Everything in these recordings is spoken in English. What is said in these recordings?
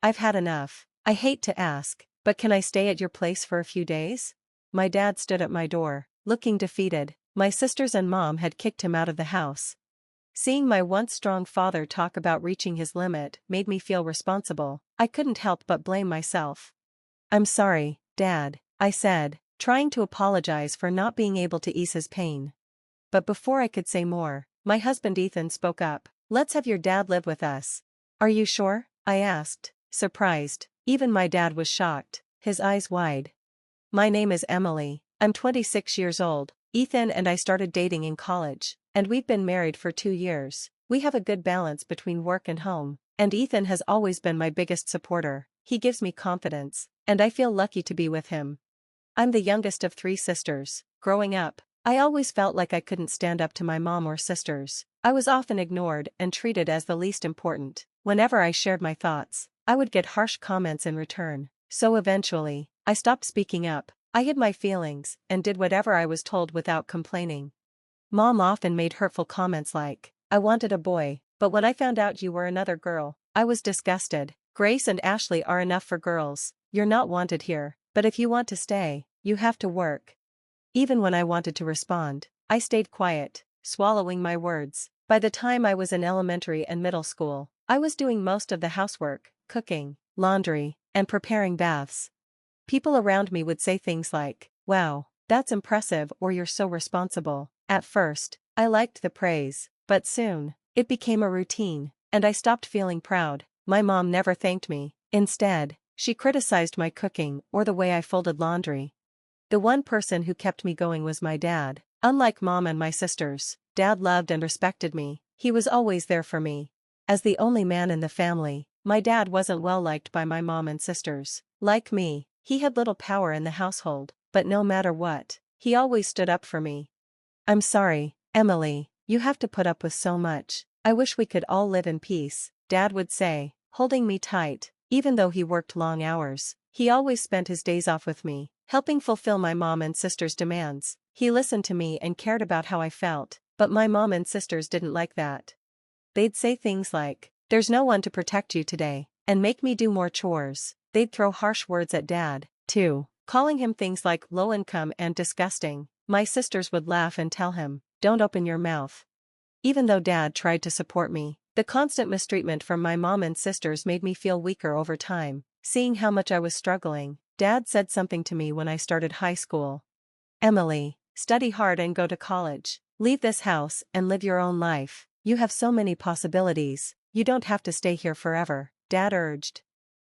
I've had enough. I hate to ask, but can I stay at your place for a few days? My dad stood at my door, looking defeated. My sisters and mom had kicked him out of the house. Seeing my once strong father talk about reaching his limit made me feel responsible. I couldn't help but blame myself. I'm sorry, Dad, I said, trying to apologize for not being able to ease his pain. But before I could say more, my husband Ethan spoke up. Let's have your dad live with us. Are you sure? I asked, surprised. Even my dad was shocked, his eyes wide. My name is Emily. I'm 26 years old. Ethan and I started dating in college, and we've been married for 2 years. We have a good balance between work and home, and Ethan has always been my biggest supporter. He gives me confidence, and I feel lucky to be with him. I'm the youngest of 3 sisters. Growing up, I always felt like I couldn't stand up to my mom or sisters. I was often ignored and treated as the least important. Whenever I shared my thoughts, I would get harsh comments in return. So eventually, I stopped speaking up. I hid my feelings and did whatever I was told without complaining. Mom often made hurtful comments like, "I wanted a boy, but when I found out you were another girl, I was disgusted. Grace and Ashley are enough for girls. You're not wanted here, but if you want to stay, you have to work." Even when I wanted to respond, I stayed quiet, swallowing my words. By the time I was in elementary and middle school, I was doing most of the housework, cooking, laundry, and preparing baths. People around me would say things like, "Wow, that's impressive," or "You're so responsible." At first, I liked the praise, but soon, it became a routine, and I stopped feeling proud. My mom never thanked me. Instead, she criticized my cooking or the way I folded laundry. The one person who kept me going was my dad. Unlike mom and my sisters, Dad loved and respected me. He was always there for me. As the only man in the family, my dad wasn't well liked by my mom and sisters. Like me, he had little power in the household, but no matter what, he always stood up for me. "I'm sorry, Emily, you have to put up with so much. I wish we could all live in peace," Dad would say, holding me tight. Even though he worked long hours, he always spent his days off with me, helping fulfill my mom and sister's demands. He listened to me and cared about how I felt, but my mom and sisters didn't like that. They'd say things like, "There's no one to protect you today," and make me do more chores. They'd throw harsh words at Dad, too, calling him things like low income and disgusting. My sisters would laugh and tell him, "Don't open your mouth." Even though Dad tried to support me, the constant mistreatment from my mom and sisters made me feel weaker over time. Seeing how much I was struggling, Dad said something to me when I started high school. "Emily, study hard and go to college. Leave this house and live your own life. You have so many possibilities. You don't have to stay here forever," Dad urged.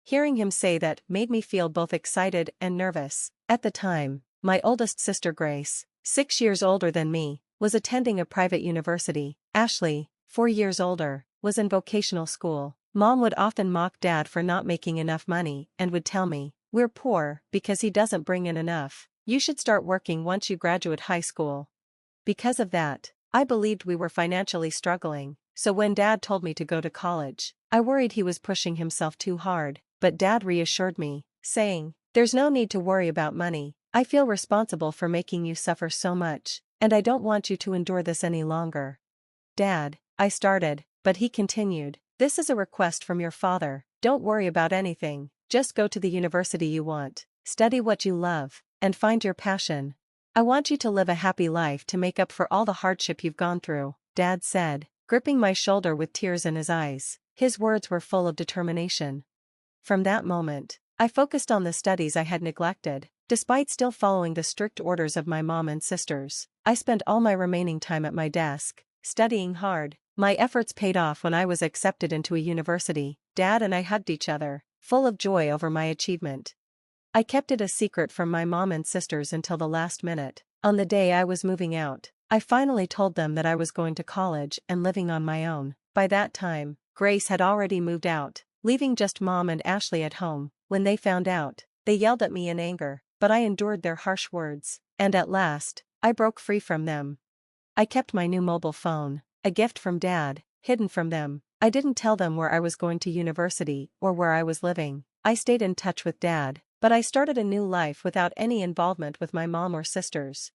Hearing him say that made me feel both excited and nervous. At the time, my oldest sister Grace, 6 years older than me, was attending a private university. Ashley, 4 years older, was in vocational school. Mom would often mock Dad for not making enough money and would tell me, "We're poor because he doesn't bring in enough. You should start working once you graduate high school." Because of that, I believed we were financially struggling, so when Dad told me to go to college, I worried he was pushing himself too hard, but Dad reassured me, saying, "There's no need to worry about money. I feel responsible for making you suffer so much, and I don't want you to endure this any longer." "Dad," I started, but he continued, "This is a request from your father. Don't worry about anything. Just go to the university you want, study what you love, and find your passion. I want you to live a happy life to make up for all the hardship you've gone through," Dad said, gripping my shoulder with tears in his eyes. His words were full of determination. From that moment, I focused on the studies I had neglected. Despite still following the strict orders of my mom and sisters, I spent all my remaining time at my desk, studying hard. My efforts paid off when I was accepted into a university. Dad and I hugged each other, full of joy over my achievement. I kept it a secret from my mom and sisters until the last minute. On the day I was moving out, I finally told them that I was going to college and living on my own. By that time, Grace had already moved out, leaving just Mom and Ashley at home. When they found out, they yelled at me in anger, but I endured their harsh words, and at last, I broke free from them. I kept my new mobile phone, a gift from Dad, hidden from them. I didn't tell them where I was going to university or where I was living. I stayed in touch with Dad, but I started a new life without any involvement with my mom or sisters.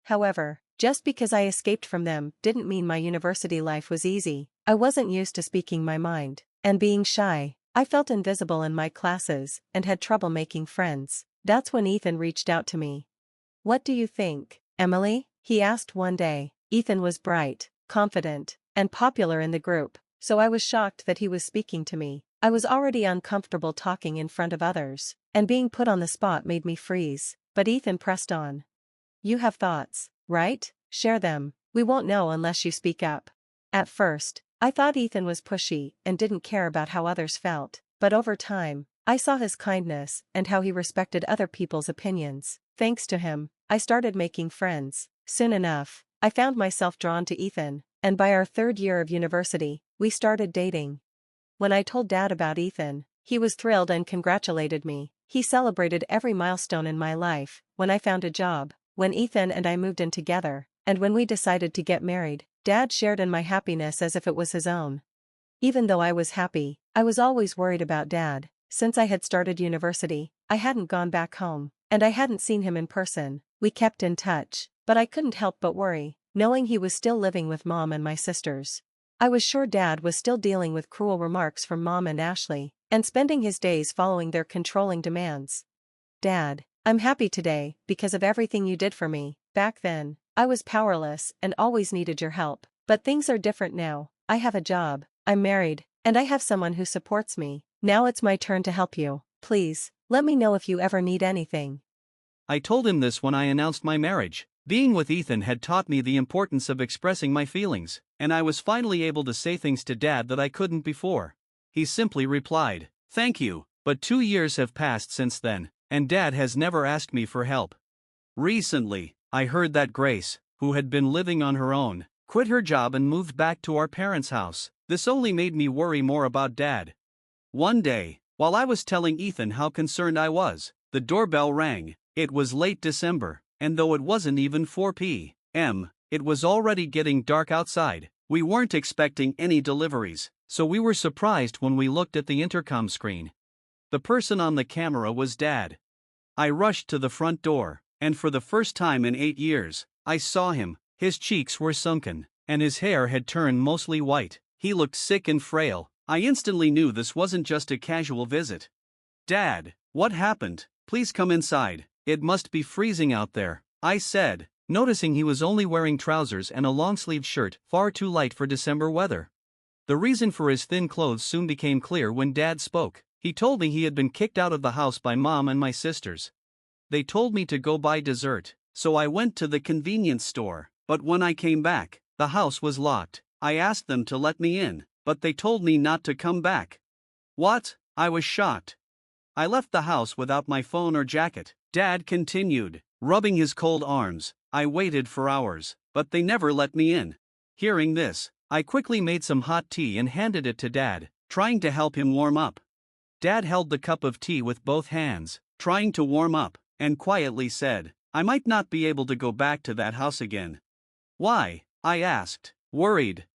However, just because I escaped from them didn't mean my university life was easy. I wasn't used to speaking my mind, and being shy. I felt invisible in my classes and had trouble making friends. That's when Ethan reached out to me. "What do you think, Emily?" he asked one day. Ethan was bright, confident, and popular in the group, so I was shocked that he was speaking to me. I was already uncomfortable talking in front of others, and being put on the spot made me freeze, but Ethan pressed on. "You have thoughts, right? Share them. We won't know unless you speak up." At first, I thought Ethan was pushy and didn't care about how others felt, but over time, I saw his kindness and how he respected other people's opinions. Thanks to him, I started making friends. Soon enough, I found myself drawn to Ethan, and by our third year of university, we started dating. When I told Dad about Ethan, he was thrilled and congratulated me. He celebrated every milestone in my life: when I found a job, when Ethan and I moved in together, and when we decided to get married. Dad shared in my happiness as if it was his own. Even though I was happy, I was always worried about Dad. Since I had started university, I hadn't gone back home, and I hadn't seen him in person. We kept in touch, but I couldn't help but worry, knowing he was still living with Mom and my sisters. I was sure Dad was still dealing with cruel remarks from Mom and Ashley, and spending his days following their controlling demands. "Dad, I'm happy today because of everything you did for me. Back then, I was powerless and always needed your help. But things are different now. I have a job, I'm married, and I have someone who supports me. Now it's my turn to help you. Please, let me know if you ever need anything." I told him this when I announced my marriage. Being with Ethan had taught me the importance of expressing my feelings, and I was finally able to say things to Dad that I couldn't before. He simply replied, "Thank you," but 2 years have passed since then, and Dad has never asked me for help. Recently, I heard that Grace, who had been living on her own, quit her job and moved back to our parents' house. This only made me worry more about Dad. One day, while I was telling Ethan how concerned I was, the doorbell rang. It was late December, and though it wasn't even 4 p.m., it was already getting dark outside. We weren't expecting any deliveries, so we were surprised when we looked at the intercom screen. The person on the camera was Dad. I rushed to the front door, and for the first time in 8 years, I saw him. His cheeks were sunken, and his hair had turned mostly white. He looked sick and frail. I instantly knew this wasn't just a casual visit. "Dad, what happened? Please come inside. It must be freezing out there," I said, noticing he was only wearing trousers and a long-sleeved shirt, far too light for December weather. The reason for his thin clothes soon became clear when Dad spoke. He told me he had been kicked out of the house by Mom and my sisters. They told me to go buy dessert, so I went to the convenience store, but when I came back, the house was locked. I asked them to let me in, but they told me not to come back. "What?" I was shocked. "I left the house without my phone or jacket," Dad continued, rubbing his cold arms. "I waited for hours, but they never let me in." Hearing this, I quickly made some hot tea and handed it to Dad, trying to help him warm up. Dad held the cup of tea with both hands, trying to warm up, and quietly said, "I might not be able to go back to that house again." "Why?" I asked, worried.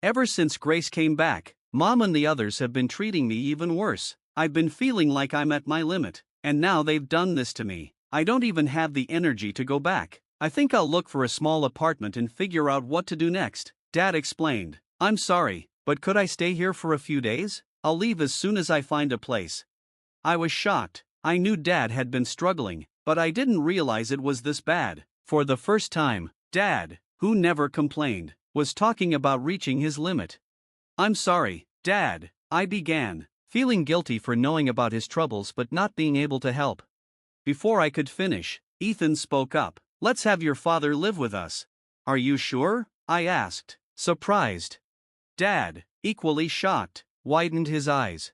"Ever since Grace came back, Mom and the others have been treating me even worse. I've been feeling like I'm at my limit, and now they've done this to me. I don't even have the energy to go back. I think I'll look for a small apartment and figure out what to do next," Dad explained. "I'm sorry, but could I stay here for a few days? I'll leave as soon as I find a place." I was shocked. I knew Dad had been struggling, but I didn't realize it was this bad. For the first time, Dad, who never complained, was talking about reaching his limit. "I'm sorry, Dad," I began, feeling guilty for knowing about his troubles but not being able to help. Before I could finish, Ethan spoke up. "Let's have your father live with us." "Are you sure?" I asked, surprised. Dad, equally shocked, widened his eyes.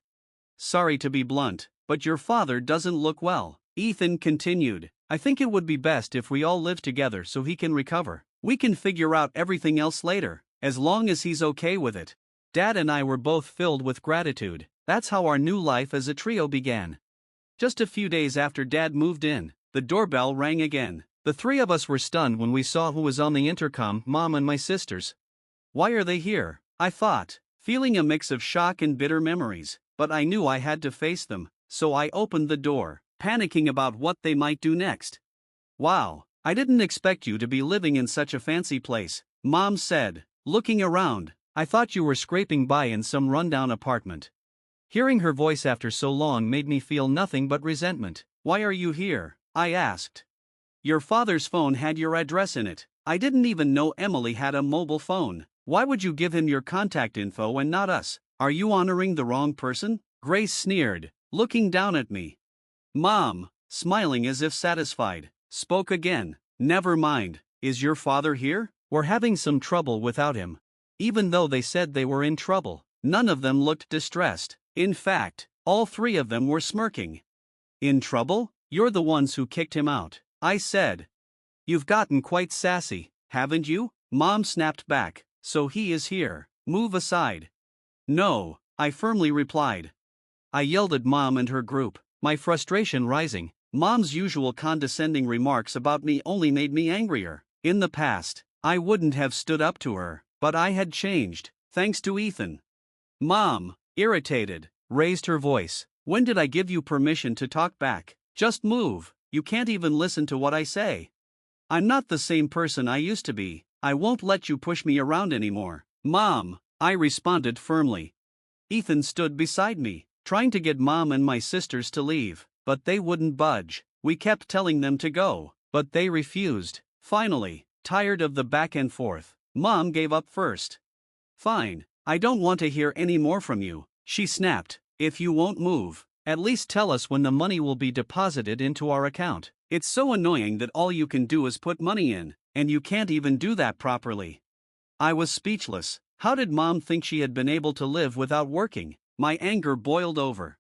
"Sorry to be blunt, but your father doesn't look well," Ethan continued. "I think it would be best if we all live together so he can recover. We can figure out everything else later, as long as he's okay with it." Dad and I were both filled with gratitude. That's how our new life as a trio began. Just a few days after Dad moved in, the doorbell rang again. The three of us were stunned when we saw who was on the intercom: Mom and my sisters. Why are they here? I thought, feeling a mix of shock and bitter memories, but I knew I had to face them, so I opened the door, panicking about what they might do next. "Wow, I didn't expect you to be living in such a fancy place," Mom said, looking around. "I thought you were scraping by in some rundown apartment." Hearing her voice after so long made me feel nothing but resentment. "Why are you here?" I asked. "Your father's phone had your address in it. I didn't even know Emily had a mobile phone. Why would you give him your contact info and not us? Are you honoring the wrong person?" Grace sneered, looking down at me. Mom, smiling as if satisfied, spoke again. "Never mind. Is your father here?" "We're having some trouble without him." Even though they said they were in trouble, none of them looked distressed. In fact, all three of them were smirking. "In trouble? You're the ones who kicked him out," I said. "You've gotten quite sassy, haven't you?" Mom snapped back. "So he is here. Move aside." "No," I firmly replied. I yelled at Mom and her group, my frustration rising. Mom's usual condescending remarks about me only made me angrier. In the past, I wouldn't have stood up to her, but I had changed, thanks to Ethan. Mom, irritated, raised her voice. "When did I give you permission to talk back? Just move. You can't even listen to what I say. I'm not the same person I used to be. I won't let you push me around anymore." "Mom," I responded firmly. Ethan stood beside me, trying to get Mom and my sisters to leave, but they wouldn't budge. We kept telling them to go, but they refused. Finally, tired of the back and forth, Mom gave up first. "Fine, I don't want to hear any more from you," she snapped. "If you won't move, at least tell us when the money will be deposited into our account. It's so annoying that all you can do is put money in, and you can't even do that properly." I was speechless. How did Mom think she had been able to live without working? My anger boiled over.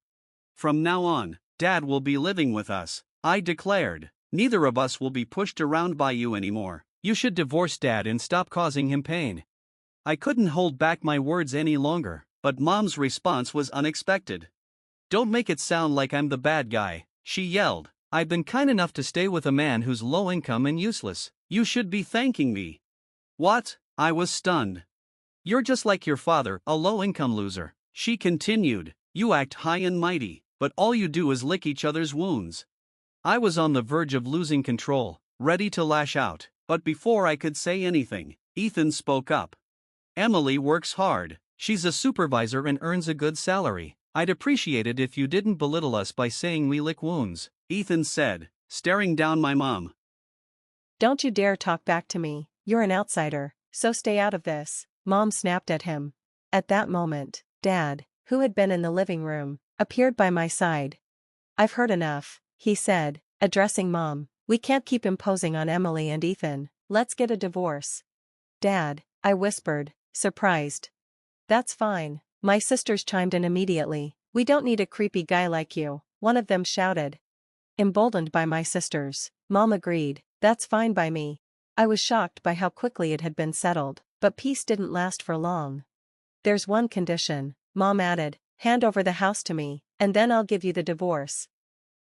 "From now on, Dad will be living with us," I declared. "Neither of us will be pushed around by you anymore. You should divorce Dad and stop causing him pain." I couldn't hold back my words any longer, but Mom's response was unexpected. "Don't make it sound like I'm the bad guy," she yelled. "I've been kind enough to stay with a man who's low income and useless. You should be thanking me." "What?" I was stunned. "You're just like your father, a low-income loser," she continued. "You act high and mighty, but all you do is lick each other's wounds." I was on the verge of losing control, ready to lash out, but before I could say anything, Ethan spoke up. "Emily works hard. She's a supervisor and earns a good salary. I'd appreciate it if you didn't belittle us by saying we lick wounds," Ethan said, staring down my mom. "Don't you dare talk back to me, you're an outsider, so stay out of this," Mom snapped at him. At that moment, Dad, who had been in the living room, appeared by my side. "I've heard enough," he said, addressing Mom. "We can't keep imposing on Emily and Ethan. Let's get a divorce." "Dad," I whispered, surprised. "That's fine," my sisters chimed in immediately. "We don't need a creepy guy like you," one of them shouted. Emboldened by my sisters, Mom agreed. "That's fine by me." I was shocked by how quickly it had been settled, but peace didn't last for long. "There's one condition," Mom added. "Hand over the house to me, and then I'll give you the divorce."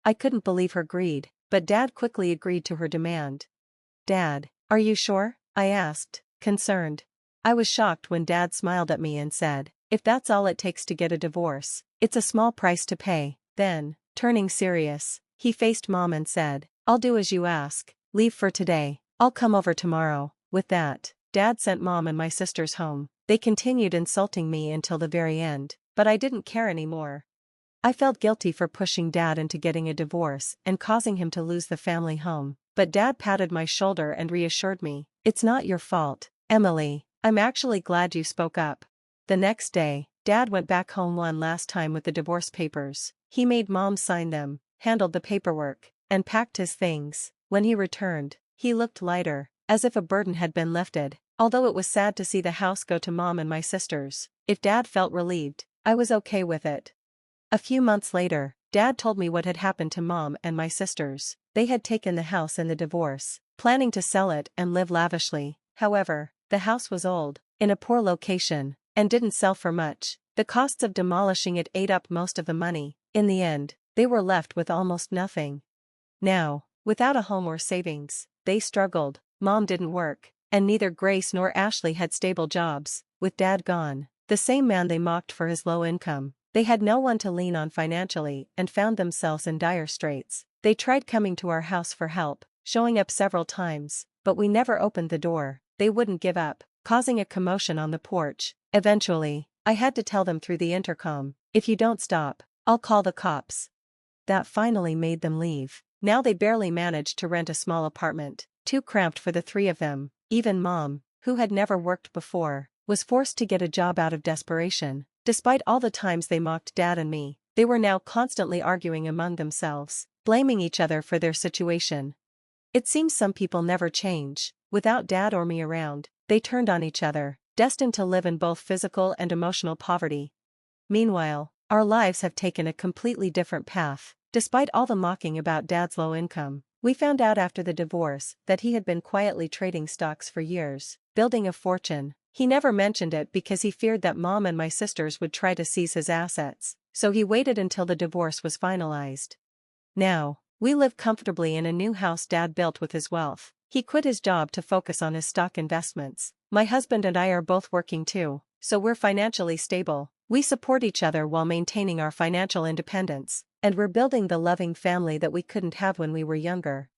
I couldn't believe her greed, but Dad quickly agreed to her demand. "Dad, are you sure?" I asked, concerned. I was shocked when Dad smiled at me and said, "If that's all it takes to get a divorce, it's a small price to pay." Then, turning serious, he faced Mom and said, "I'll do as you ask. Leave for today. I'll come over tomorrow." With that, Dad sent Mom and my sisters home. They continued insulting me until the very end, but I didn't care anymore. I felt guilty for pushing Dad into getting a divorce and causing him to lose the family home, but Dad patted my shoulder and reassured me, "It's not your fault, Emily. I'm actually glad you spoke up." The next day, Dad went back home one last time with the divorce papers. He made Mom sign them, handled the paperwork, and packed his things. When he returned, he looked lighter, as if a burden had been lifted. Although it was sad to see the house go to Mom and my sisters, if Dad felt relieved, I was okay with it. A few months later, Dad told me what had happened to Mom and my sisters. They had taken the house in the divorce, planning to sell it and live lavishly. However, the house was old, in a poor location, and didn't sell for much. The costs of demolishing it ate up most of the money. In the end, they were left with almost nothing. Now, without a home or savings, they struggled. Mom didn't work, and neither Grace nor Ashley had stable jobs. With Dad gone, the same man they mocked for his low income, they had no one to lean on financially and found themselves in dire straits. They tried coming to our house for help, showing up several times, but we never opened the door. They wouldn't give up, causing a commotion on the porch. Eventually, I had to tell them through the intercom, If you don't stop, I'll call the cops. That finally made them leave. Now they barely managed to rent a small apartment, too cramped for the three of them. Even Mom, who had never worked before, was forced to get a job out of desperation. Despite all the times they mocked Dad and me, they were now constantly arguing among themselves, blaming each other for their situation. It seems some people never change. Without Dad or me around, they turned on each other, destined to live in both physical and emotional poverty. Meanwhile, our lives have taken a completely different path. Despite all the mocking about Dad's low income, we found out after the divorce that he had been quietly trading stocks for years, building a fortune. He never mentioned it because he feared that Mom and my sisters would try to seize his assets, so he waited until the divorce was finalized. Now, we live comfortably in a new house Dad built with his wealth. He quit his job to focus on his stock investments. My husband and I are both working too, so we're financially stable. We support each other while maintaining our financial independence, and we're building the loving family that we couldn't have when we were younger.